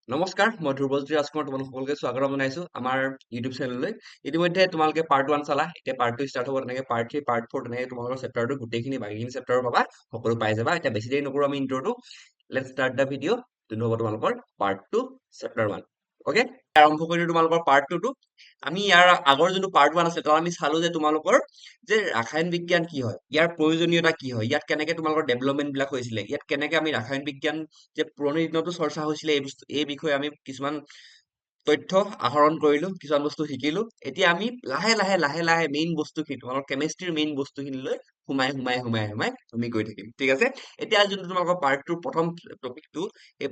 নমস্কাৰ, মই ধ্ৰুৱজ্যোতি ৰাজকুমাৰ তোমালোক সকলোকে স্বাগতম জনাইছো আমাৰ ইউটিউব চেনেললৈ। ইতিমধ্যে তোমালোকে পাৰ্ট 1 চালা, এতিয়া পাৰ্ট 2 ষ্টাৰ্ট হ'ব, তেনেকে পাৰ্ট 3, পাৰ্ট 4 তেনেকে তোমালোকৰ চেপ্টাৰটো গোটেইখিনি বাকীখিনি চেপ্টাৰ পাবা, সকলো পাই যাবা। এতিয়া বেছি দেৰি নকৰো আমি ইন্ট্ৰটো। Let's start the video'. যোনটো হ'ব তোমালোকৰ পাৰ্ট 2 চেপ্টাৰ 1। অ'কে, আৰম্ভ কৰিলো তোমালোকৰ পাৰ্ট 2টো। আমি ইয়াৰ আগৰ যোনটো পাৰ্ট 1 আছে তাত আমি চালো যে তোমালোকৰ যে ৰাসায়ন বিজ্ঞান কি হয়, ইয়াৰ প্ৰয়োজনীয়তা কি হয়, ইয়াত কেনেকে তোমালোকৰ ডেভেলপমেন্ট বিলাক হৈছিলে, ইয়াত কেনেকে আমি ৰাসায়ন বিজ্ঞান যে পুৰণি দিনতো চৰ্চা হৈছিলে এই বিষয়ে আমি কিছুমান তথ্য আহৰণ কৰিলো, কিছুমান বস্তু শিকিলো। এতিয়া আমি লাহে লাহে মেইন বস্তুখিনি তোমালোকৰ কেমেষ্ট্ৰিৰ মেইন বস্তুখিনিলৈ সোমাই আমি গৈ থাকিম, ঠিক আছে। এতিয়া যোনটো তোমালোকৰ পাৰ্ট 2 প্ৰথম টপিকটো, এই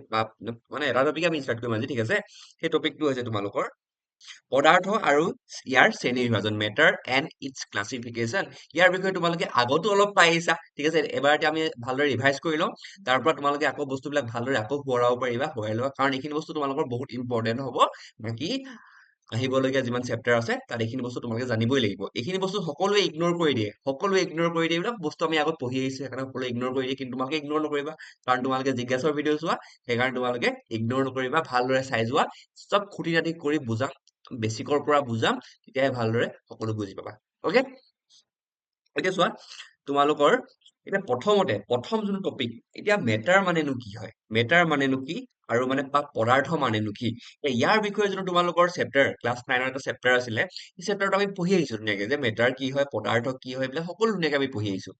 মানে এটা টপিক আমি ষ্টাৰ্ট কৰিম আজি, ঠিক আছে। সেই টপিকটো হৈছে তোমালোকৰ পদাৰ্থ আৰু ইয়াৰ শ্ৰেণী বিভাজন, মেটাৰ এণ্ড ইটছ ক্লাছিফিকেশ্যন। ইয়াৰ বিষয়ে তোমালোকে আগতো অলপ পাই আহিছা, ঠিক আছে। এবাৰ এতিয়া আমি ভালদৰে ৰিভাইজ কৰি লওঁ, তাৰ পৰা তোমালোকে আকৌ বস্তুবিলাক ভালদৰে আকৌ সোঁৱৰাব পাৰিবা, সোঁৱৰাই ল'বা, কাৰণ এইখিনি বস্তু তোমালোকৰ বহুত ইম্পৰ্টেণ্ট হ'ব। বাকী আহিবলগীয়া যিমান চেপ্টাৰ আছে তাত এইখিনি বস্তু তোমালোকে জানিবই লাগিব। এইখিনি বস্তু সকলোৱে ইগনোৰ কৰি দিয়ে, এইবিলাক বস্তু আমি আগত পঢ়ি আহিছো, সেইকাৰণে সকলোৱে ইগনোৰ কৰি দিয়ে। কিন্তু তোমালোকে ইগনোৰ নকৰিবা, কাৰণ তোমালোকে জিজ্ঞাসাৰ ভিডিঅ' চোৱা, সেইকাৰণে তোমালোকে ইগনোৰ নকৰিবা, ভালদৰে চাই যোৱা, চব খুঁটি নাটি কৰি বুজাম, বেছিকৰ পৰা বুজাম, তেতিয়াহে ভালদৰে সকলো বুজি পাবা। অ'কে, এতিয়া চোৱা তোমালোকৰ এতিয়া প্ৰথম যোনটো টপিক, এতিয়া মেটাৰ মানেনো কি হয়, মেটাৰ মানেনো কি, আৰু মানে পদাৰ্থ মানেনো কি। ইয়াৰ বিষয়ে যোনটো তোমালোকৰ চেপ্টাৰ ক্লাছ 9ৰ এটা চেপ্টাৰ আছিলে, সেই চেপ্টাৰটো আমি পঢ়ি আহিছো ধুনীয়াকে, যে মেটাৰ কি হয়, পদাৰ্থ কি হয়, এইবিলাক সকলো ধুনীয়াকে আমি পঢ়ি আহিছো।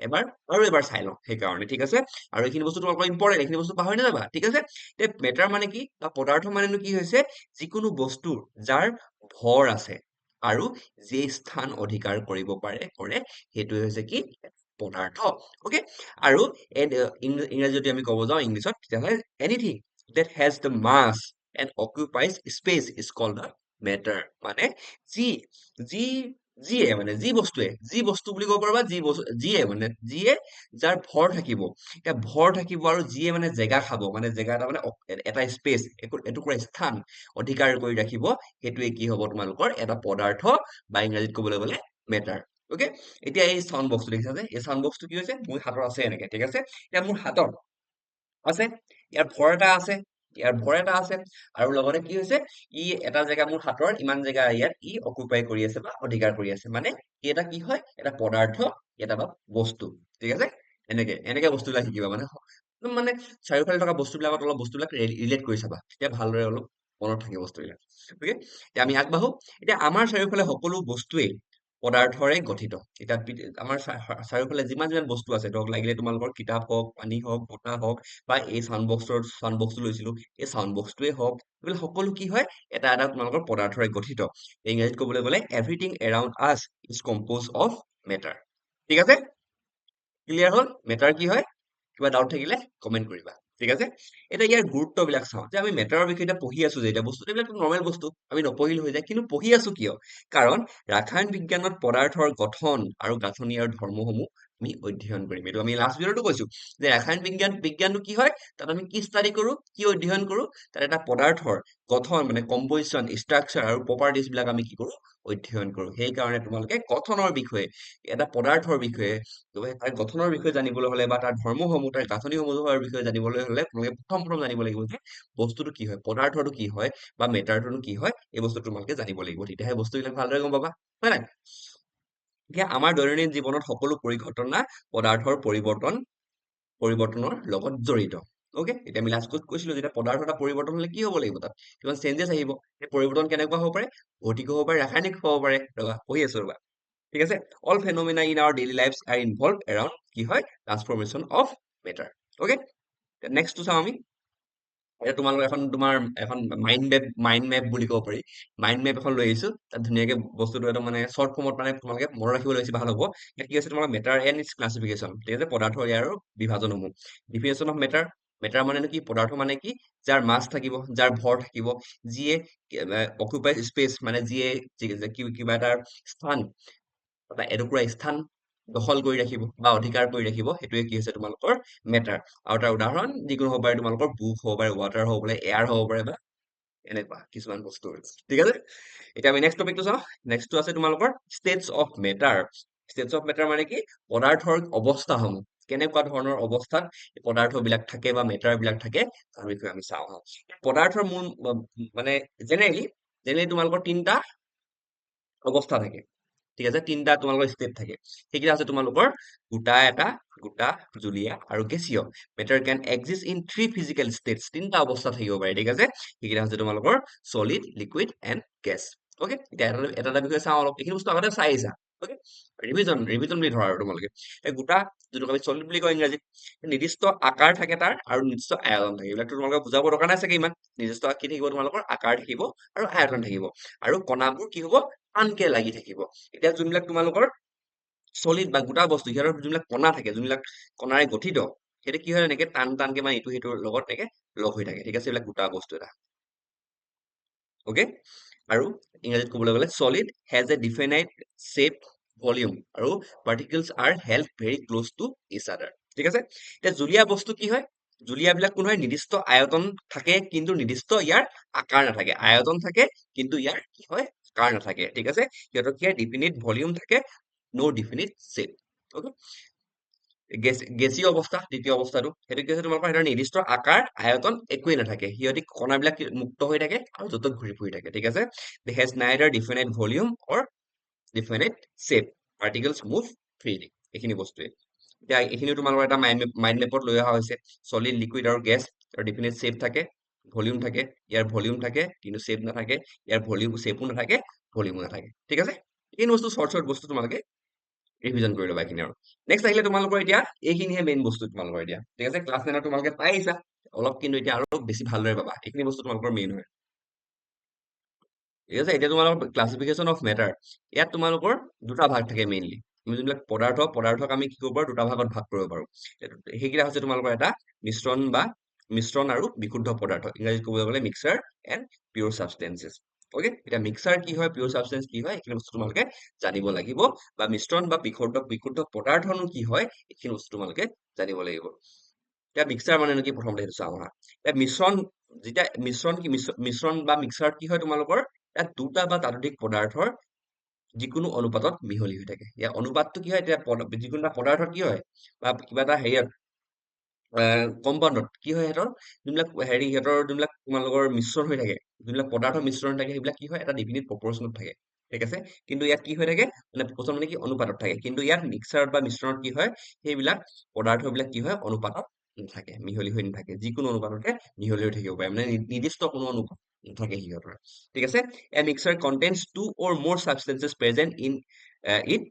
এবাৰ চাই লওঁ সেইকাৰণে, ঠিক আছে। আৰু এইখিনি বস্তু তোমালোকৰ ইম্পৰ্টেণ্ট, এইখিনি বস্তু পাহৰি নাযাবা, ঠিক আছে। মেটাৰ মানে কি বা পদাৰ্থ মানেনো কি হৈছে, যিকোনো বস্তুৰ যাৰ ভৰ আছে আৰু যি স্থান অধিকাৰ কৰিব কৰে সেইটোৱে হৈছে কি পদাৰ্থ। অ'কে, আৰু ইংৰাজী যদি আমি ক'ব যাওঁ ইংলিছত, তেতিয়াহ'লে anything that has the mass and occupies space is called a matter। মানে যি যি যি বস্তু বুলি ক'ব পাৰবা, যিয়ে যাৰ ভৰ থাকিব, এতিয়া ভৰ থাকিব আৰু যিয়ে মানে জেগা খাব, মানে জেগা এটা মানে এটা স্পেচ, এটুকুৰা স্থান অধিকাৰ কৰি ৰাখিব, সেইটোৱে কি হ'ব তোমালোকৰ এটা পদাৰ্থ, বা ইংৰাজীত ক'বলৈ গ'লে মেটাৰ। অ'কে, এতিয়া এই চাউণ্ড বক্সটো দেখিছা যে, এই চাউণ্ড বক্সটো কি হৈছে, মোৰ হাতত আছে এনেকে, ঠিক আছে। এতিয়া মোৰ হাতত আছে, ইয়াৰ ভৰ এটা আছে, আৰু লগতে কি হৈছে, ই এটা জেগা, মোৰ হাতৰ ইমান জেগা ইয়াত ই অকুপাই কৰি আছে বা অধিকাৰ কৰি আছে, মানে ই এটা কি হয়, এটা পদাৰ্থ, এটা বা বস্তু, ঠিক আছে। এনেকে বস্তুবিলাক শিকিবা, মানে মানে চাৰিওফালে থকা বস্তুবিলাকত অলপ বস্তুবিলাক ৰিলেট কৰি চাবা, তেতিয়া ভালদৰে অলপ মনত থাকে বস্তুবিলাক। অ'কে, এতিয়া আমি আগবাঢ়ো। এতিয়া আমাৰ চাৰিওফালে সকলো বস্তুৱেই পদাৰ্থৰে গঠিত। এতিয়া আমাৰ চাৰিওফালে যিমান বস্তু আছে, ধৰক লাগিলে তোমালোকৰ কিতাপ হওক, পানী হওক, বতাহ হওক, বা এই চাউণ্ড বক্সটো লৈছিলো, এই চাউণ্ড বক্সটোৱে হওক, এইবিলাক সকলো কি হয়, এটা এটা তোমালোকৰ পদাৰ্থৰে গঠিত। ইংৰাজীত ক'বলৈ গ'লে এভৰিথিং এৰাউণ্ড আছ ইজ কম্প'জ অফ মেটাৰ। ঠিক আছে, ক্লিয়াৰ হ'ল মেটাৰ কি হয়? কিবা ডাউট থাকিলে কমেন্ট কৰিবা, ঠিক আছে। এতিয়া ইয়াৰ গুৰুত্ববিলাক চাওঁ, যে আমি মেটাৰৰ বিষয়ে এতিয়া পঢ়ি আছো, যে এতিয়া বস্তু এইবিলাক নৰ্মেল বস্তু, আমি নপঢ়িলে হৈ যায়, কিন্তু পঢ়ি আছো কিয়? কাৰণ ৰাসায়ন বিজ্ঞানত পদাৰ্থৰ গঠন আৰু গাঁথনি আৰু ধৰ্মসমূহ আমি অধ্যয়ন কৰিম। এইটো আমি লাষ্ট ভিডিঅ'টো কৈছো, যে ৰাসায়ন বিজ্ঞানটো কি হয়, তাত আমি কি ষ্টাডি কৰো, কি অধ্যয়ন কৰো, তাত এটা পদাৰ্থৰ গঠন, মানে কম্পজিশ্যন, ষ্ট্ৰাকচাৰ আৰু প্ৰপাৰ্টিজ বিলাক আমি কি কৰো, অধ্যয়ন কৰো। সেইকাৰণে তোমালোকে গঠনৰ বিষয়ে, এটা পদাৰ্থৰ বিষয়ে, তাৰ গঠনৰ বিষয়ে জানিবলৈ হলে, বা তাৰ ধৰ্মসমূহ, তাৰ গাঁথনিসমূহৰ বিষয়ে জানিবলৈ হলে, তোমালোকে প্ৰথম জানিব লাগিব যে বস্তুটো কি হয়, পদাৰ্থটো কি হয়, বা মেটাৰটো কি হয়, এই বস্তু তোমালোকে জানিব লাগিব, তেতিয়াহে বস্তুবিলাক ভালদৰে গম পাবা, হয় নাই। এতিয়া আমাৰ দৈনন্দিন জীৱনত সকলো পৰিঘটনা পদাৰ্থৰ পৰিৱৰ্তনৰ লগত জড়িত। অ'কে, এতিয়া আমি লাষ্টত কৈছিলো, যেতিয়া পদাৰ্থ এটা পৰিৱৰ্তন হলে কি হ'ব লাগিব, তাত কিমান চেঞ্জেছ আহিব। সেই পৰিৱৰ্তন কেনেকুৱা হ'ব পাৰে, ভৌতিক হ'ব পাৰে, ৰাসায়নিক হ'ব পাৰে। ৰবা পঢ়ি আছো ৰবা, ঠিক আছে। All phenomena in our daily lives are involve around কি হয়, ট্ৰান্সফৰমেশ্যন অফ মেটাৰ। অ'কে, নেক্সটটো চাওঁ আমি। এতিয়া তোমালোকে তোমাৰ এখন মাইণ্ড মেপ বুলি ক'ব পাৰি, মাইণ্ড মেপ এখন লৈ আহিছো। তাত ধুনীয়াকে বস্তুটো এটা মানে শ্বৰ্ট ফৰ্মত মানে তোমালোকে মনত ৰাখিবলৈ বেছি ভাল হ'ব। ইয়াত কি আছে, তোমালোকৰ মেটাৰ এণ্ড ইটছ ক্লাছিফিকেশ্যন, ঠিক আছে, পদাৰ্থ ইয়াৰ বিভাজনসমূহ। ডিফিনেশ্যন অফ মেটাৰ, মেটাৰ মানে কি, পদাৰ্থ মানে কি, যাৰ মাছ থাকিব, যাৰ ভৰ থাকিব, যিয়ে অকুপাই স্পেচ, মানে যিয়ে কিবা এটা স্থান, এটা এটুকুৰা স্থান দখল কৰি ৰাখিব বা অধিকাৰ কৰি ৰাখিব, সেইটোৱে কি হৈছে তোমালোকৰ মেটাৰ। আৰু তাৰ উদাহৰণ যিকোনো হ'ব পাৰে, তোমালোকৰ বুক হ'ব পাৰে, ৱাটাৰ হ'ব পাৰে, এয়াৰ হ'ব পাৰে, বা এনেকুৱা কিছুমান বস্তু, ঠিক আছে। এতিয়া আমি নেক্সট টপিকটো চাওঁ। নেক্সটটো আছে তোমালোকৰ states of matter. States of matter মানে কি, পদাৰ্থৰ অৱস্থাসমূহ, কেনেকুৱা ধৰণৰ অৱস্থাত এই পদাৰ্থবিলাক থাকে বা মেটাৰবিলাক থাকে তাৰ বিষয়ে আমি চাওঁ আহা। পদাৰ্থৰ মূল মানে জেনেৰেলি তোমালোকৰ তিনিটা অৱস্থা থাকে। ঠিক আছে, তিনিটা তোমালোকৰ ষ্টেট থাকে। সেইকেইটা আছে তোমালোকৰ গোটা, জুলীয়া আৰু গেছীয়। Matter can exist in three physical states, তিনিটা অৱস্থা থাকিব পাৰে। ঠিক আছে, সেইকেইটা হৈছে তোমালোকৰ solid, liquid and gas. Okay, এতিয়া এটা বিষয়ে চাওঁ অলপ। এইখিনি বস্তু আগতে চাই আহিছা। অকে, ৰিভিজন বুলি ধৰা আৰু তোমালোকে এই গোটা, যোনটো আমি চলিড বুলি কয় ইংৰাজীত, নিৰ্দিষ্ট আকাৰ থাকে তাৰ আৰু নিৰ্দিষ্ট আয়তন থাকে। এইবিলাকতো তোমালোকে বুজাব দৰকাৰ নাই চাগে ইমান। নিৰ্দিষ্ট কি থাকিব তোমালোকৰ আকাৰ থাকিব আৰু আয়তন থাকিব, আৰু কণাবোৰ কি হব টানকে লাগি থাকিব। এতিয়া যোনবিলাক তোমালোকৰ চলিড বা গোটা বস্তু, সিহঁতৰ যোনবিলাক কণা থাকে, যোনবিলাক কণাৰে গঠিত, সেইটো কি হয় এনেকে টানকে মানে ইটো সিটোৰ লগত এনেকে লগ হৈ থাকে। ঠিক আছে, এইবিলাক গোটা বস্তু এটা। অকে, আৰু ইংৰাজীত ক'বলৈ গ'লে solid has a definite shape, volume, আৰু particles are held very close to each other. ঠিক আছে, এতিয়া জুলীয়া বস্তু কি হয়, জুলীয়াবিলাক কোন হয়, নিৰ্দিষ্ট আয়তন থাকে কিন্তু নিৰ্দিষ্ট ইয়াৰ আকাৰ নাথাকে। আয়তন থাকে কিন্তু ইয়াৰ কি হয় আকাৰ নাথাকে। ঠিক আছে, সিহঁতৰ কি হয় ডিফিনিট ভলিউম থাকে, নো ডিফিনিট শ্বেপ। অকে, গেছীয় অৱস্থা, দ্বিতীয় অৱস্থাটো, সেইটো কি হৈছে তোমালোকৰ সিহঁতৰ নিৰ্দিষ্ট আকাৰ আয়তন একোৱেই নাথাকে। সিহঁতি কণাবিলাক মুক্ত হৈ থাকে আৰু য'ত ঘূৰি ফুৰি থাকে। ঠিক আছে, they have neither definite volume or definite shape, particles move freely. এইখিনি বস্তুৱে এতিয়া এইখিনিও তোমালোকৰ এটা মাইণ্ড মেপত লৈ অহা হৈছে। চলিড, লিকুইড আৰু গেছ, আৰু ডিফিনিট শ্বেপ থাকে, ভলিউম থাকে। ইয়াৰ ভলিউম থাকে কিন্তু শ্বেপ নাথাকে, ইয়াৰ ভলিউম শ্বেপো নাথাকে, ভলিউমো নাথাকে। ঠিক আছে, এইখিনি বস্তু শৰ্ট বস্তু তোমালোকে ৰিভিজন কৰি ল'বা এইখিনি। আৰু নেক্সট আহিলে তোমালোকৰ এতিয়া এইখিনিহে মেইন বস্তু তোমালোকৰ এতিয়া। ঠিক আছে, ক্লাছ 9 তোমালোকে পাই আহিছা অলপ, কিন্তু এতিয়া আৰু বেছি ভালদৰে পাবা। এইখিনি বস্তু তোমালোকৰ মেইন হয়। ঠিক আছে, এতিয়া তোমালোকৰ ক্লাছিফিকেশ্যন অফ মেটাৰ, ইয়াত তোমালোকৰ দুটা ভাগ থাকে মেইনলি। আমি যোনবিলাক পদাৰ্থক আমি কি কৰিব পাৰো, দুটা ভাগত ভাগ কৰিব পাৰো। সেইকেইটা হৈছে তোমালোকৰ এটা মিশ্ৰণ আৰু বিশুদ্ধ পদাৰ্থ। ইংৰাজীত ক'বলৈ গ'লে মিক্সাৰ এণ্ড পিয়ৰ ছাবষ্টেন্সেছ। অকে, এতিয়া মিক্সাৰ কি হয়, পিয়ৰ ছাবষ্টেন্স কি হয়, এইখিনি বস্তু তোমালোকে জানিব লাগিব। বা মিশ্ৰণ বা বিশুদ্ধ পদাৰ্থনো কি হয়, এইখিনি বস্তু তোমালোকে জানিব লাগিব। এতিয়া মিক্সাৰ মানে কি, প্ৰথমতে সেইটো চাওঁ আহা। এতিয়া মিশ্ৰণ বা মিক্সাৰত কি হয় তোমালোকৰ, ইয়াত দুটা বা তাতোধিক পদাৰ্থৰ যিকোনো অনুপাতত মিহলি হৈ থাকে। ইয়াৰ অনুপাতটো কি হয়, এতিয়া যিকোনো এটা পদাৰ্থ কি হয় বা কিবা এটা হেৰিয়ত কম্পাউণ্ডত কি হয়, সিহঁতৰ যোনবিলাক তোমালোকৰ মিশ্ৰণ হৈ থাকে, যোনবিলাক পদাৰ্থ মিশ্ৰণ থাকে, সেইবিলাক কি হয় এটা ডিফিনিট প্ৰপৰ্চনত থাকে। ঠিক আছে, কিন্তু ইয়াত কি হৈ থাকে মানে প্ৰপৰ্চন মানে কি অনুপাতত থাকে। কিন্তু ইয়াত মিক্সাৰত বা মিশ্ৰণত কি হয়, সেইবিলাক পদাৰ্থবিলাক কি হয় অনুপাতত নাথাকে, মিহলি হৈ নাথাকে। যিকোনো অনুপাততে মিহলি হৈ থাকিব পাৰে, মানে নিৰ্দিষ্ট কোনো অনুপাত নাথাকে সিহঁতৰ। ঠিক আছে, এ mixer কন্টেইনছ two or more substances present it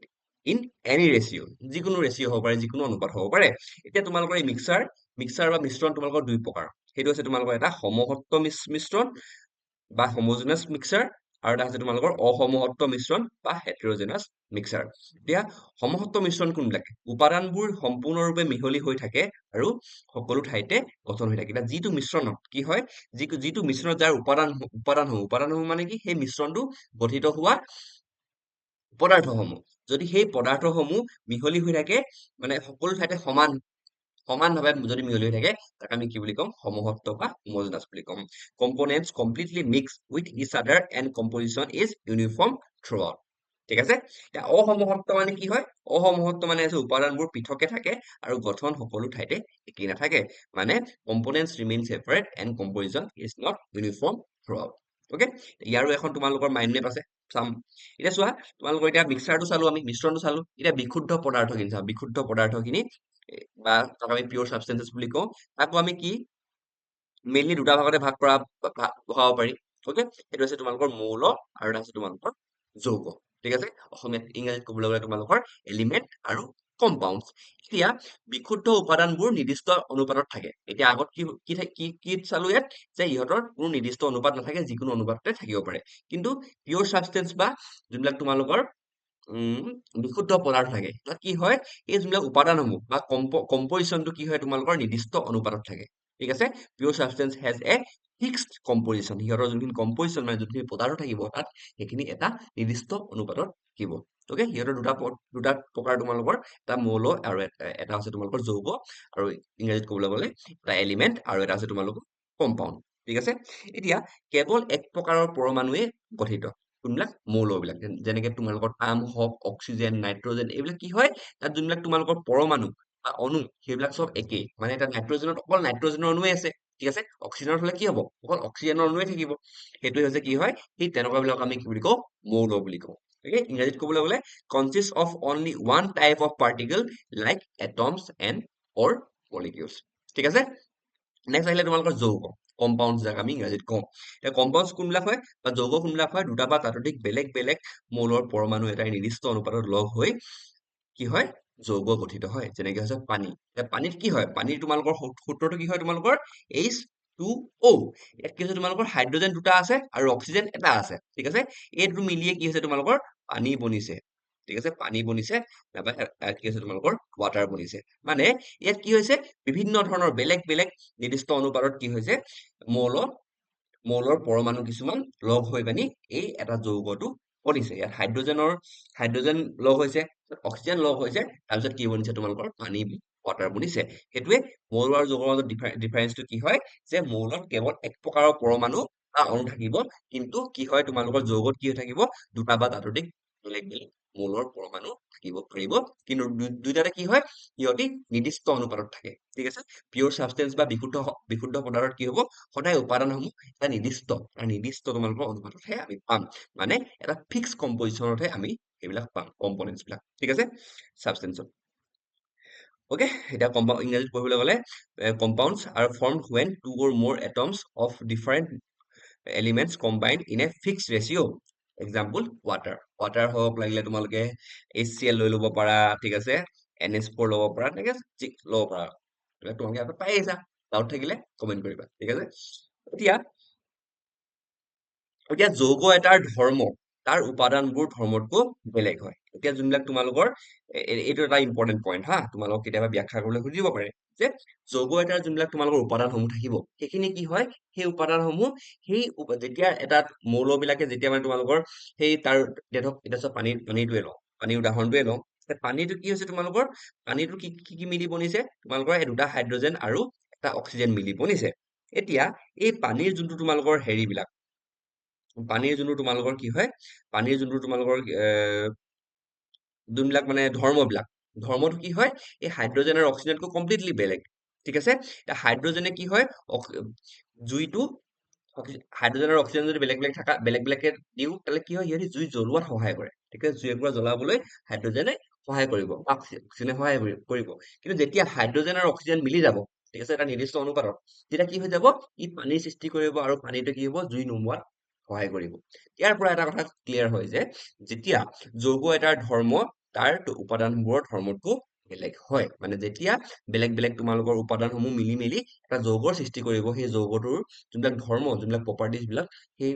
in any ratio', যিকোনো ৰেচিঅ' হ'ব পাৰে, যিকোনো অনুপাত হ'ব পাৰে। এতিয়া তোমালোকৰ এই মিক্সাৰ বা মিশ্ৰণ তোমালোকৰ দুই প্ৰকাৰ। সেইটো হৈছে তোমালোকৰ এটা সমহত্ত মিশ্ৰণ বা হোমোজেনাছ মিক্সাৰ, আৰু এটা হৈছে তোমালোকৰ অসমহত্ত মিশ্ৰণ বা হেটেৰ'জেনাছ মিক্সাৰ। এতিয়া সমহত্ত মিশ্ৰণ কোনবিলাক, উপাদানবোৰ সম্পূৰ্ণৰূপে মিহলি হৈ থাকে আৰু সকলো ঠাইতে গঠন হৈ থাকে। এতিয়া যিটো মিশ্ৰণত কি হয়, যিটো মিশ্ৰণত যাৰ উপাদানসমূহ মানে কি, সেই মিশ্ৰণটো গঠিত হোৱা পদাৰ্থসমূহ, যদি সেই পদাৰ্থসমূহ মিহলি হৈ থাকে, মানে সকলো ঠাইতে সমানভাৱে যদি মিহলি হৈ থাকে, তাক আমি কি বুলি ক'ম, সমহত্ত বা হোমোজেনাছ বুলি ক'ম। কম্পনেণ্টছ কমপ্লিটলি মিক্স উইথ ইচ আদাৰ and composition is uniform through out. ঠিক আছে, এতিয়া অসমহত্ত মানে কি হয়, অসমহত্ত মানে হৈছে উপাদানবোৰ পৃথকে থাকে আৰু গঠন সকলো ঠাইতে একেই নাথাকে, মানে components remain separate and composition is not uniform through out. Okay, ইয়াৰো এখন তোমালোকৰ মাইণ্ড মেপ আছে, চাম। এতিয়া চোৱা, তোমালোকৰ এতিয়া মিক্সাৰটো চালো, আমি মিশ্ৰণটো চালো। এতিয়া বিশুদ্ধ পদাৰ্থখিনি চাওঁ। বিশুদ্ধ পদাৰ্থখিনি বা তাক আমি পিয়ৰ ছাবষ্টেন্সেছ বুলি কওঁ, তাকো আমি কি মেইনলি দুটা ভাগতে ভগাব পাৰি। অকে, সেইটো হৈছে তোমালোকৰ মৌল আৰু এটা হৈছে তোমালোকৰ যৌগ। ঠিক আছে, ইংৰাজীত ক'বলৈ গ'লে তোমালোকৰ এলিমেণ্ট আৰু কম্পাউণ্ড। এতিয়া বিশুদ্ধ উপাদানবোৰ নিৰ্দিষ্ট অনুপাতত থাকে। এতিয়া আগত কি চালো ইয়াত, যে ইহঁতৰ কোনো নিৰ্দিষ্ট অনুপাত নাথাকে, যিকোনো অনুপাততে থাকিব পাৰে। কিন্তু পিয়ৰ ছাবষ্টেন্স বা যোনবিলাক তোমালোকৰ বিশুদ্ধ পদাৰ্থ থাকে, তাত কি হয়, এই যোনবিলাক উপাদানসমূহ বা কম্পজিশ্যনটো কি হয় তোমালোকৰ নিৰ্দিষ্ট অনুপাতত থাকে। ঠিক আছে, pure substance has a fixed composition, সিহঁতৰ যোনখিনি কম্পজিশ্যন মানে যোনখিনি পদাৰ্থ থাকিব তাত, সেইখিনি এটা নিৰ্দিষ্ট অনুপাতত থাকিব। অকে, সিহঁতৰ দুটা প্ৰকাৰ তোমালোকৰ, এটা মৌল আৰু এটা হৈছে তোমালোকৰ যৌগ, আৰু ইংৰাজীত ক'বলৈ গ'লে এটা এলিমেণ্ট আৰু এটা হৈছে তোমালোকৰ কম্পাউণ্ড। ঠিক আছে, এতিয়া কেৱল এক প্ৰকাৰৰ পৰমাণুৱে গঠিত, কোনবিলাক মৌলবিলাক, যেনেকে তোমালোকৰ তাম হওক, অক্সিজেন, নাইট্ৰজেন, এইবিলাক কি হয়, তাত যোনবিলাক তোমালোকৰ পৰমাণু, বা অণু সেইবিলাক চব একেই মানে এটা নাইট্ৰজেনত অকল নাইট্ৰজেনৰ অণুৱে আছে ঠিক আছে অক্সিজেনত হলে কি হ'ব অকল অক্সিজেনৰ অণুৱে থাকিব সেইটোৱে হৈছে কি হয় সেই তেনেকুৱা বিলাক আমি কি বুলি কওঁ মৌল বুলি কওঁ okay ইংৰাজীত ক'বলৈ গ'লে consists of only one type of particle like atoms and or molecules ঠিক আছে নেক্সট আহিলে তোমালোকৰ যৌগ কম্পাউণ্ড যাক আমি ইংৰাজীত কওঁ এতিয়া কম্পাউণ্ড কোনবিলাক হয় বা যৌগ কোনবিলাক হয় দুটা বা তাতোধিক বেলেগ বেলেগ মৌলৰ পৰমাণু এটাই নিৰ্দিষ্ট অনুপাতত লগ হৈ কি হয় যৌগ গঠিত হয় যেনেকে হৈছে পানী এতিয়া পানীত কি হয় পানীৰ তোমালোকৰ সূত্ৰটো কি হয় তোমালোকৰ H2O ইয়াত কি হৈছে তোমালোকৰ হাইড্ৰজেন দুটা আছে আৰু অক্সিজেন এটা আছে ঠিক আছে এই দুটো মিলিয়ে কি হৈছে তোমালোকৰ পানী বনিছে ঠিক আছে পানী বনিছে নাইবা ইয়াত কি হৈছে তোমালোকৰ ৱাটাৰ বনিছে মানে ইয়াত কি হৈছে বিভিন্ন ধৰণৰ বেলেগ বেলেগ নিৰ্দিষ্ট অনুপাতত কি হৈছে মৌলৰ মৌলৰ পৰমাণু কিছুমান লগ হৈ পানি এই এটা যৌগটো বনিছে ইয়াত হাইড্ৰজেন লগ হৈছে অক্সিজেন লগ হৈছে তাৰপিছত কি বনিছে তোমালোকৰ পানী ৱাটাৰ বনিছে সেইটোৱে মৌল আৰু যৌগৰ মাজত ডিফাৰেন্সটো কি হয় যে মৌলত কেৱল এক প্ৰকাৰৰ পৰমাণু বা অণু থাকিব কিন্তু কি হয় তোমালোকৰ যৌগত কি হৈ থাকিব দুটা বা তাতোধিক বেলেগ বেলেগ মৌলৰ পৰমাণু থাকিব পাৰিব কিন্তু দুইটাতে কি হয় সিহঁতি নিৰ্দিষ্ট অনুপাতত থাকে ঠিক আছে পিয়ৰ সাবষ্টেন্স বা বিশুদ্ধ পদাৰ্থত কি হ'ব সদায় উপাদানসমূহ এটা নিৰ্দিষ্ট তোমালোকৰ অনুপাততহে আমি পাম মানে এটা ফিক্স কম্পজিশ্যনতহে আমি এইবিলাক পাম কম্পনেন্টছ বিলাক ঠিক আছে সাবষ্টেন্সত ওকে এতিয়া ইংৰাজীত পঢ়িবলৈ গ'লে compounds R formed when two or more atoms of different elements combined in a fixed ratio example water হওক লাগিলে তোমালোকে HCl লৈ ল'ব পাৰা ঠিক আছে NH4 ল'ব পাৰা তেনেকে ল'ব পাৰা তোমালোকে ইয়াত পাই আহিছা ডাউট থাকিলে কমেন্ট কৰিবা ঠিক আছে এতিয়া এতিয়া যৌগ এটাৰ ধৰ্ম তাৰ উপাদানবোৰ ধৰ্মতকৈ বেলেগ হয় এতিয়া যোনবিলাক তোমালোকৰ এইটো এটা ইম্পৰ্টেণ্ট পইণ্ট হা তোমালোকক কেতিয়াবা ব্যাখ্যা কৰিবলৈ সুধিব পাৰে যে যৌগ এটাৰ যোনবিলাক তোমালোকৰ উপাদানসমূহ থাকিব সেইখিনি কি হয় সেই উপাদানসমূহ সেই যেতিয়া এটা মৌলবিলাকে যেতিয়া মানে তোমালোকৰ সেই তাৰ এতিয়া চব পানীটোৱে লওঁ পানীৰ উদাহৰণটোৱে লওঁ পানীটো কি হৈছে তোমালোকৰ পানীটো কি কি মিলি বনিছে তোমালোকৰ এই দুটা হাইড্ৰজেন আৰু এটা অক্সিজেন মিলি বনিছে এতিয়া এই পানীৰ যোনটো তোমালোকৰ হেৰিবিলাক পানীৰ যোনটো তোমালোকৰ কি হয় পানীৰ যোনটো তোমালোকৰ যোনবিলাক মানে ধৰ্মটো কি হয় এই হাইড্ৰজেন আৰু অক্সিজেনকৈ কমপ্লিটলি বেলেগ ঠিক আছে এতিয়া হাইড্ৰজেনে কি হয় জুইটো হাইড্ৰজেন আৰু অক্সিজেন যদি বেলেগ বেলেগকে দিওঁ তাহলে কি হয় সিহঁতি জুই জ্বলোৱাত সহায় কৰে ঠিক আছে জুই একুৰা জ্বলাবলৈ হাইড্ৰজেনে সহায় কৰিব অক্সিজেনে সহায় কৰিব কিন্তু যেতিয়া হাইড্ৰজেন আৰু অক্সিজেন মিলি যাব ঠিক আছে এটা নিৰ্দিষ্ট অনুপাতত তেতিয়া কি হৈ যাব ই পানীৰ সৃষ্টি কৰিব আৰু পানীটো কি হ'ব জুই নুমুৱাত সহায় কৰিব ইয়াৰ পৰা এটা কথা ক্লিয়াৰ হয় যে যেতিয়া যৌগ এটাৰ ধৰ্ম তাৰ উপাদানবোৰৰ ধৰ্মটো বেলেগ হয় মানে যেতিয়া বেলেগ বেলেগ তোমালোকৰ উপাদানসমূহ মিলি মেলি এটা যৌগৰ সৃষ্টি কৰিব সেই যৌগটোৰ যোনবিলাক ধৰ্ম যোনবিলাক প্ৰপাৰ্টিজ বিলাক সেই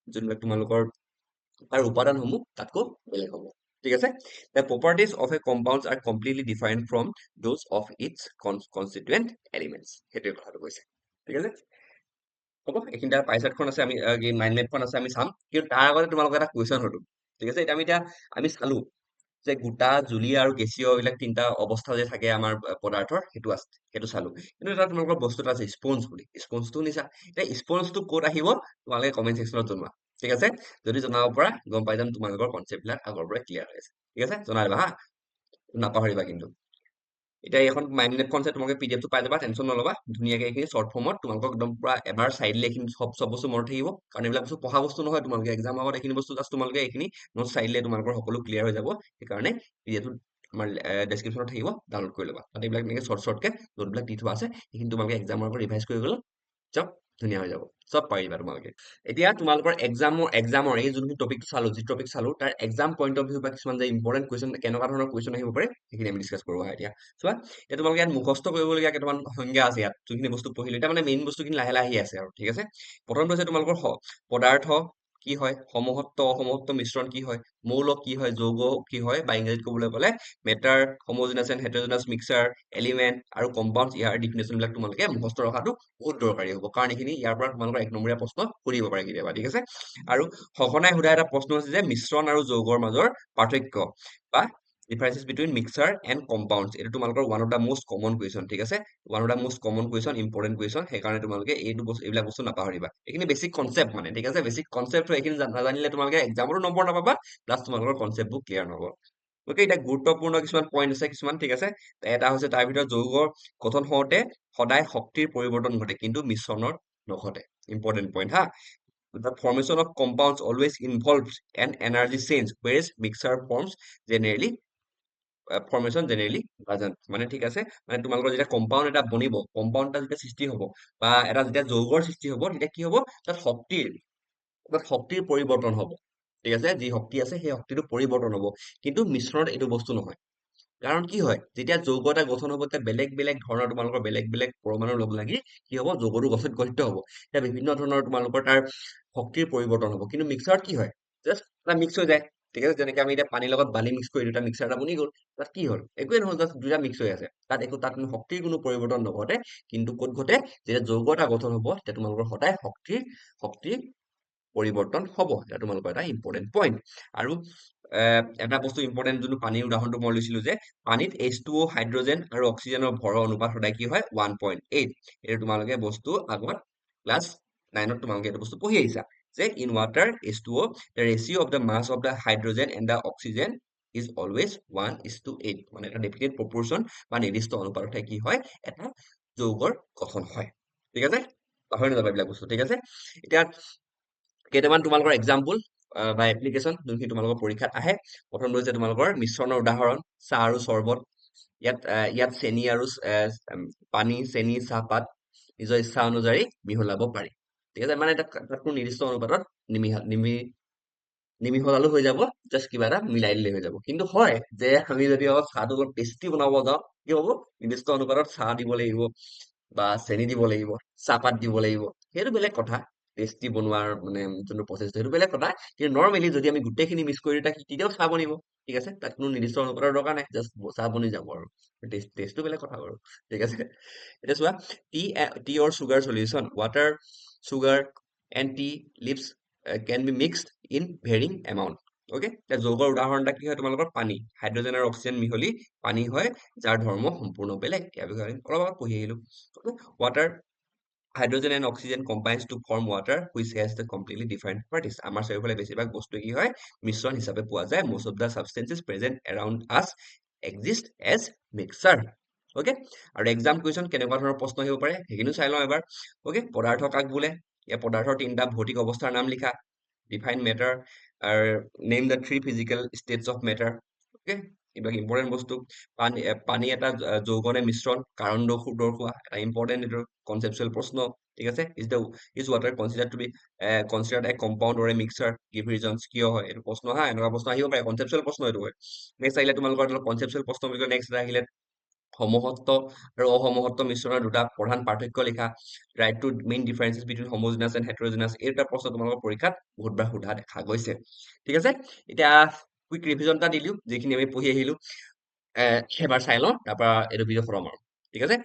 যোনবিলাক তোমালোকৰ তাৰ উপাদানসমূহ তাতকৈ বেলেগ হ'ব ঠিক আছে the properties of a compounds are completely different from those of its constituent elements সেইটোৱে কথাটো কৈছে ঠিক আছে হ'ব এইখিনিতে পাইচাৰ্টখন আছে আমি মাইণ্ড মেপখন আছে আমি চাম কিন্তু তাৰ আগতে তোমালোকৰ এটা কুৱেশ্যন হলো ঠিক আছে এতিয়া আমি চালো যে গোটা জুলীয়া আৰু গেছীয় এইবিলাক তিনিটা অৱস্থা যে থাকে আমাৰ পদাৰ্থৰ সেইটো চালো কিন্তু এটা তোমালোকৰ বস্তু এটা আছে স্পঞ্জ বুলি স্পঞ্জটো শুনিছা এতিয়া স্পঞ্জটো ক'ত আহিব তোমালোকে কমেণ্ট ছেকশ্যনত জনোৱা ঠিক আছে যদি জনাব পৰা গম পাই যাম তোমালোকৰ কনচেপ্ট বিলাক আগৰ পৰাই ক্লিয়াৰ হৈ আছে ঠিক আছে জনাই দিবা হা নাপাহৰিবা কিন্তু এতিয়া এখন মাইণ্ড মেপখন আছে তোমালোকে PDF টো পাই যাবা টেনশ্যন নল'বা ধুনীয়াকে এইখিনি শ্বৰ্ট ফৰ্মত তোমালোকক একদম পুৰা এবাৰ চাই দিলে এইখিনি চব বস্তু মনত থাকিব কাৰণ এইবিলাক বস্তু পঢ়া বস্তু নহয় তোমালোকে এক্সাম আগত এইখিনি বস্তু জাষ্ট তোমালোকে এইখিনি নোট চাই দিলে তোমালোকৰ সকলো ক্লিয়াৰ হৈ যাব সেইকাৰণে PDF টো আমাৰ ডেছক্ৰিপশ্যনত থাকিব ডাউনলোড কৰি ল'বা তাতে এইবিলাক এনেকৈ শ্বৰ্টকে নোটবিলাক দি থোৱা আছে সেইখিনি তোমালোকে এক্সামৰ আগত ৰিভাইজ কৰি গ'লে চব ধুনীয়া হৈ যাব চব পাৰিবা তোমালোকে এতিয়া তোমালোকৰ এক্সামৰ এই যোনখিনি টপিকটো চালো যি টপিক চালো তাৰ এক্সাম পইণ্ট অফ ভিউ বা কিছুমান যে ইম্পৰ্টেণ্ট কুৱেশ্যন কেনেকুৱা ধৰণৰ কুৱেশ্যন আহিব পাৰে সেইখিনি আমি ডিছকাছ কৰোঁ এতিয়া চোৱা এতিয়া তোমালোকে ইয়াত মুখস্থ কৰিবলগীয়া কেইটামান সংজ্ঞা আছে ইয়াত যোনখিনি বস্তু পঢ়িলো এতিয়া মানে মেইন বস্তুখিনি লাহে লাহে আহি আছে আৰু ঠিক আছে প্ৰথমটো হৈছে তোমালোকৰ পদাৰ্থ কি হয় সমহত্ব অসমহত্ব মিশ্ৰণ কি হয় মৌল কি হয় যৌগ কি হয় বা ইংৰাজীত ক'বলৈ গ'লে মেটাৰ হোমোজেনাছ এণ্ড হেটেৰোজেনাছ মিক্সাৰ এলিমেণ্ট আৰু কম্পাউণ্ড ইয়াৰ ডিফিনেশ্যন বিলাক তোমালোকে মুখস্থ ৰখাটো বহুত দৰকাৰী হ'ব কাৰণ এইখিনি ইয়াৰ পৰা তোমালোকৰ 1 নম্বৰীয়া প্ৰশ্ন সুধিব পাৰে কেতিয়াবা ঠিক আছে আৰু সঘনাই সোধা এটা প্ৰশ্ন আছে যে মিশ্ৰণ আৰু যৌগৰ মাজৰ পাৰ্থক্য বা differences between mixer and compounds এইটো তোমালোকৰ one of the most common question ঠিক আছে one of the most common question important question সেইকাৰণে তোমালোকে এইবিলাক বস্তু নাপাহৰিবা এইখিনি বেছিক কনচেপ্ট মানে ঠিক আছে বেছিক কনচেপ্ট এইখিনি নাজানিলে তোমালোকে এক্সামৰো নম্বৰ নাপাবা প্লাছ তোমালোকৰ কনচেপ্টবোৰ ক্লিয়াৰ নহ'ব ওকে, এতিয়া গুৰুত্বপূৰ্ণ কিছুমান পইণ্ট আছে কিছুমান, ঠিক আছে। এটা হৈছে তাৰ ভিতৰত যৌগৰ গঠন হওঁতে সদায় শক্তিৰ পৰিৱৰ্তন ঘটে কিন্তু মিশ্ৰণৰ নঘটে। ইম্পৰ্টেণ্ট পইণ্ট হা। The formation of compounds always involves an energy change, whereas mixture forms generally formation generally doesn't, মানে ঠিক আছে, মানে তোমালোকৰ যেতিয়া কম্পাউণ্ড এটা বনিব, কম্পাউণ্ড এটা যেতিয়া সৃষ্টি হ'ব বা এটা যেতিয়া যৌগৰ সৃষ্টি হ'ব, তেতিয়া কি হ'ব, তাত শক্তিৰ পৰিৱৰ্তন হ'ব, ঠিক আছে। যি শক্তি আছে সেই শক্তিটো পৰিৱৰ্তন হ'ব, কিন্তু মিশ্ৰণত এইটো বস্তু নহয়। কাৰণ কি হয়, যেতিয়া যৌগ এটা গঠন হ'ব, তেতিয়া বেলেগ বেলেগ ধৰণৰ তোমালোকৰ বেলেগ বেলেগ পৰমাণু লগ লাগি কি হ'ব, যৌগটো গঠিত হ'ব। এতিয়া বিভিন্ন ধৰণৰ তোমালোকৰ তাৰ শক্তিৰ পৰিৱৰ্তন হ'ব, কিন্তু মিক্সাৰত কি হয়, জাষ্ট এটা মিক্স হৈ যায়, ঠিক আছে। যেনেকে আমি এতিয়া পানীৰ লগত বালি মিক্স কৰি দুটা মিক্সাৰ এটা বনি গ'ল, তাত কি হ'ল, একোৱে নহ'ল, জাষ্ট দুটা মিক্স হৈ আছে, তাত কোনো শক্তিৰ কোনো পৰিৱৰ্তন নঘটে। কিন্তু ক'ত ঘটে, যেতিয়া যৌগ এটা গঠন হ'ব, তেতিয়া তোমালোকৰ সদায় শক্তিৰ পৰিৱৰ্তন হ'ব। এটা তোমালোকৰ এটা ইম্পৰ্টেণ্ট পইণ্ট। আৰু এটা বস্তু ইম্পৰ্টেণ্ট, যোনটো পানীৰ উদাহৰণটো মই লৈছিলো, যে পানীত H2O হাইড্ৰজেন আৰু অক্সিজেনৰ ভৰৰ অনুপাত সদায় কি হয়, 1.8। এইটো তোমালোকে বস্তু আগত ক্লাছ 9ত তোমালোকে এইটো বস্তু পঢ়ি আহিছা, যে in water H2O the ratio of the mass of the hydrogen and the oxygen is always 1:8, মানে এটা ডেফিনেট প্ৰপোৰ্চন বা নিৰ্দিষ্ট অনুপাততে কি হয়, এটা যৌগৰ গঠন হয়, ঠিক আছে। পাহৰি নাযাবা এইবিলাক বস্তু, ঠিক আছে। এতিয়া কেইটামান তোমালোকৰ এক্সাম্পল বা এপ্লিকেশ্যন যোনখিনি তোমালোকৰ পৰীক্ষাত আহে। প্ৰথমটো হৈছে তোমালোকৰ মিশ্ৰণৰ উদাহৰণ, চাহ আৰু চৰ্বত। ইয়াত চেনি আৰু পানী, চেনি, চাহপাত নিজৰ ইচ্ছা অনুযায়ী মিহলাব পাৰি, ঠিক আছে। মানে তাত কোনো নিৰ্দিষ্ট অনুপাতত নিমিহলালো হৈ যাব, জাষ্ট কিবা এটা মিলাই দিলে হৈ যাব। কিন্তু হয় যে আমি যদি অলপ চাহটো অলপ টেষ্টি বনাব যাওঁ, কি হ'ব, নিৰ্দিষ্ট অনুপাতত চাহ দিব লাগিব বা চেনি দিব লাগিব, চাহপাত দিব লাগিব, সেইটো বেলেগ কথা। টেষ্টি বনোৱাৰ মানে যোনটো প্ৰচেছ, সেইটো বেলেগ কথা। কিন্তু নৰ্মেলি যদি আমি গোটেইখিনি মিক্স কৰি তেতিয়াও চাহ বনিব, ঠিক আছে। তাত কোনো নিৰ্দিষ্ট অনুপাতৰ দৰকাৰ নাই, জাষ্ট চাহ বনি যাব আৰু টেষ্টটো বেলেগ কথা বাৰু, ঠিক আছে। এতিয়া চোৱা, tea or sugar solution, water, sugar and tea leaves can be mixed in varying amount. Okay, এতিয়া যৌগৰ উদাহৰণ এটা কি হয়, তোমালোকৰ পানী, হাইড্ৰজেন আৰু অক্সিজেন মিহলি পানী হয়, যাৰ ধৰ্ম সম্পূৰ্ণ বেলেগ। ইয়াৰ বিষয়ে আমি অলপ আগত পঢ়ি আহিলো। Water, hydrogen and oxygen combines to form water which has the completely different properties. আমাৰ চাৰিওফালে বেছিভাগ বস্তু কি হয়, মিশ্ৰণ হিচাপে পোৱা যায়। most of the substances present around us exist as mixture. Okay, আৰু এক্সাম কুৱেশ্যন কেনেকুৱা ধৰণৰ প্ৰশ্ন আহিব পাৰে সেইখিনিও চাই লওঁ এবাৰ। অ'কে, পদাৰ্থ কাক বোলে, ইয়াৰ পদাৰ্থৰ তিনিটা ভৌতিক অৱস্থাৰ নাম লিখা, ডিফাইন মেটাৰ, আৰু name the 3 physical states of matter. Okay, এইবিলাক ইম্পৰ্টেণ্ট বস্তু। পানী এটা যৌগনে মিশ্ৰণ, কাৰণ দৰ্শোৱা, এটা ইম্পৰ্টেণ্ট এইটো কনচেপচুৱেল প্ৰশ্ন, ঠিক আছে। Is water considered a compound or a mixture, give reasons, কিয় হয়, এইটো প্ৰশ্ন হা, এনেকুৱা প্ৰশ্ন আহিব পাৰে, কনচেপচুৱেল প্ৰশ্ন এইটো হয়। নেক্সট আহিলে তোমালোকৰ কনচেপচুৱেল প্ৰশ্ন বুলি কয়, নেক্সট আহিলে সমসত্ব আৰু অসমসত্ব মিশ্ৰণৰ দুটা প্ৰধান পাৰ্থক্য লিখা, write two main differences between homogeneous and heterogeneous. এই দুটা প্ৰশ্ন তোমালোকৰ পৰীক্ষাত বহুতবাৰ সোধা দেখা গৈছে, ঠিক আছে। এতিয়া কুইক ৰিভিজন এটা দিলো, যিখিনি আমি পঢ়ি আহিলো, এবাৰ চাই লওঁ, তাৰপৰা এইটো ভিডিঅ' খতম আৰু, ঠিক আছে।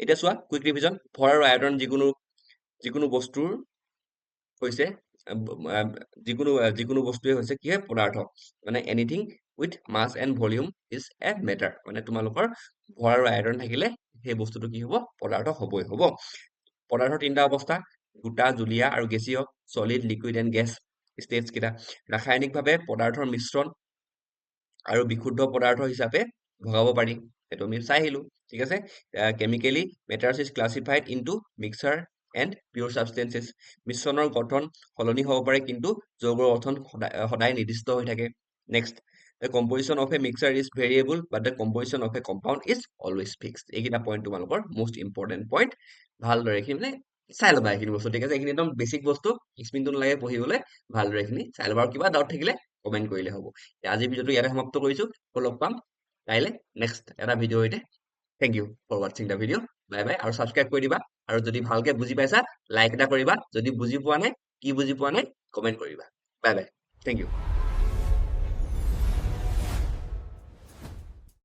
এতিয়া চোৱা, কুইক ৰিভিজন, ভৰ আৰু আয়তন যিকোনো বস্তুৰ হৈছে যিকোনো বস্তুৱে হৈছে কি হয়, পদাৰ্থ, মানে anything with mass and volume is a matter, মানে তোমালোকৰ ভৰ আৰু আয়তন থাকিলে সেই বস্তুটো কি হ'ব, পদাৰ্থ হ'বই হ'ব। পদাৰ্থৰ তিনিটা অৱস্থা, গোটা, জুলীয়া আৰু গেছীয়, solid, liquid and gas states কেইটা। ৰাসায়নিকভাৱে পদাৰ্থৰ মিশ্ৰণ আৰু বিশুদ্ধ পদাৰ্থ হিচাপে ভগাব পাৰি, সেইটো আমি চাই আহিলো, ঠিক আছে। Chemically matters is classified into mixture and pure substances. মিশ্ৰণৰ গঠন সলনি হ'ব পাৰে, কিন্তু যৌগৰ গঠন সদায় নিৰ্দিষ্ট হৈ থাকে। Next, the composition of a mixture is variable but the composition of a compound is always fixed. এইকেইটা পইণ্ট তোমালোকৰ most important point, ভালদৰে এইখিনি মানে চাই ল'বা এইখিনি বস্তু, ঠিক আছে। এইখিনি একদম বেছিক বস্তু, স্পিনটো নালাগে পঢ়িবলৈ, ভালদৰে এইখিনি চাই ল'বা, আৰু কিবা ডাউট থাকিলে কমেণ্ট কৰিলে হ'ব। আজিৰ ভিডিঅ'টো ইয়াতে সমাপ্ত কৰিছো, লগ পাম কাইলৈ নেক্সট এটা ভিডিঅ' সৈতে। থেংক ইউ ফৰ ৱাচিং দ্য ভিডিঅ', বাই বাই। আৰু ছাবস্ক্ৰাইব কৰি দিবা, আৰু যদি ভালকে বুজি পাইছা লাইক এটা কৰিবা, যদি বুজি পোৱা নাই, কি বুজি পোৱা নাই কমেণ্ট কৰিবা। Bye bye, thank U.